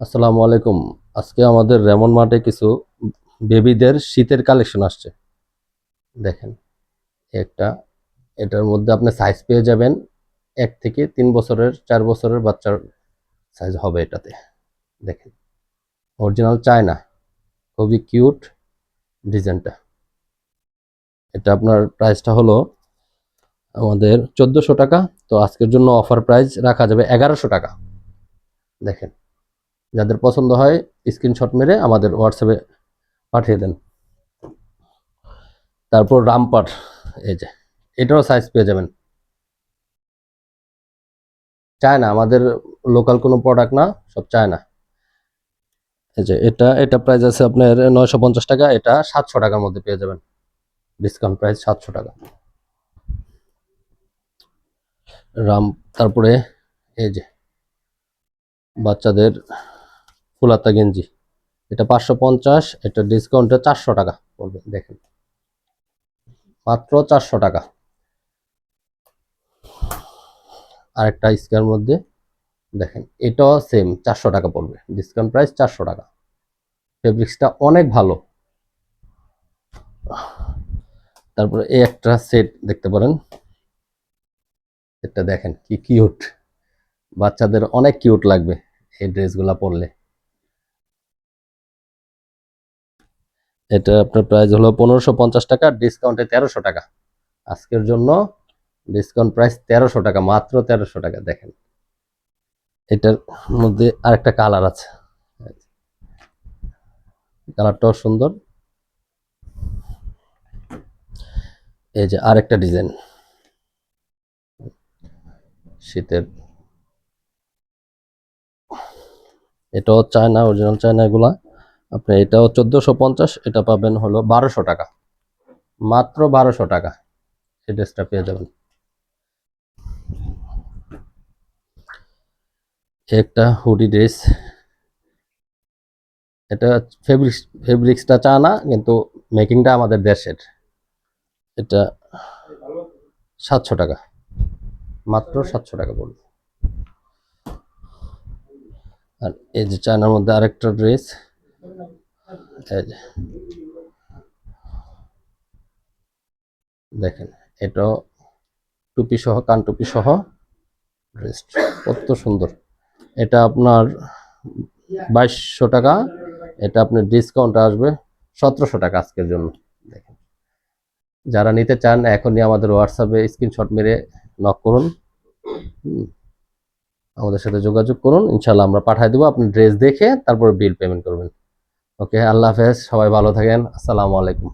আসসালামু আলাইকুম। আজকে আমাদের রেমন মার্টে কিছু বেবিদের শীতের কালেকশন আসছে। দেখেন, একটা এটার মধ্যে আপনি সাইজ পেয়ে যাবেন 1 থেকে 3 বছরের, 4 বছরের বাচ্চার সাইজ হবে এটাতে। দেখেন, অরিজিনাল চায়না, খুবই কিউট ডিজাইনটা। এটা আপনার প্রাইসটা হলো আমাদের 1400 টাকা। তো আজকের জন্য অফার প্রাইস রাখা যাবে 1100 টাকা। দেখেন, যাদের পছন্দ হয় স্ক্রিনশট মেরে আমাদের হোয়াটসঅ্যাপে পাঠিয়ে দেন। তারপর রামপার, এই যে এটারও সাইজ পেয়ে যাবেন। চায়না, আমাদের লোকাল কোনো প্রোডাক্ট না, সব চায়না। এই যে এটা প্রাইস আছে আপনার 950 টাকা, এটা 700 টাকার মধ্যে পেয়ে যাবেন। ডিসকাউন্ট প্রাইস 700 টাকা। রাম তারপরে এই যে বাচ্চাদের ফুলাতা গেঞ্জি, এটা 550, এটা ডিসকাউন্টে 400 টাকা পড়বে। দেখেন, মাত্র 400 টাকা। আরেকটা স্কোয়ার মধ্যে দেখেন, এটাও সেম 400 টাকা পড়বে, ডিসকাউন্ট প্রাইস 400 টাকা। ফেব্রিক্সটা অনেক ভালো। তারপরে এই একটা সেট দেখতে পারেন, এটা দেখেন কি কিউট, বাচ্চাদের অনেক কিউট লাগবে এই ড্রেসগুলা পরলে। এটা আপনার প্রাইস হলো 1550 টাকা, ডিসকাউন্টে 1300 টাকা। আজকের জন্য ডিসকাউন্ট প্রাইস 1300 টাকা, মাত্র 1300 টাকা। দেখেন, এটার মধ্যে আরেকটা কালার আছে, কালারটাও সুন্দর। এই যে আরেকটা ডিজাইন শীতের, এটাও চায়না, অরিজিনাল চায়না এগুলা। আপনি এটাও 1450, এটা পাবেন হলো 1200 টাকা, মাত্র 1200 টাকা এই ড্রেসটা পেয়ে যাবেন। একটা হুডি ড্রেস, এটা ফেব্রিক্সটা চায়না কিন্তু মেকিংটা আমাদের দেশের। এটা 700 টাকা, মাত্র 700 টাকা পড়বে। আর এই যে চায়নার মধ্যে আরেকটা ড্রেস, এই যে দেখেন, এটাও টুপি সহ, কান টুপি সহ ড্রেস, কত সুন্দর। এটা আপনার 2200 টাকা, এটা আপনার ডিসকাউন্ট আসবে 1700 টাকা আজকের জন্য। দেখেন, যারা নিতে চান এখনই আমাদের হোয়াটসঅ্যাপে স্ক্রিনশট মেরে নক করুন, আমাদের সাথে যোগাযোগ করুন, ইনশাল্লাহ আমরা পাঠিয়ে দেবো। আপনি ড্রেস দেখে তারপর বিল পেমেন্ট করবেন। ওকে, আল্লাহ হাফেজ, সবাই ভালো থাকেন, আসসালামু আলাইকুম।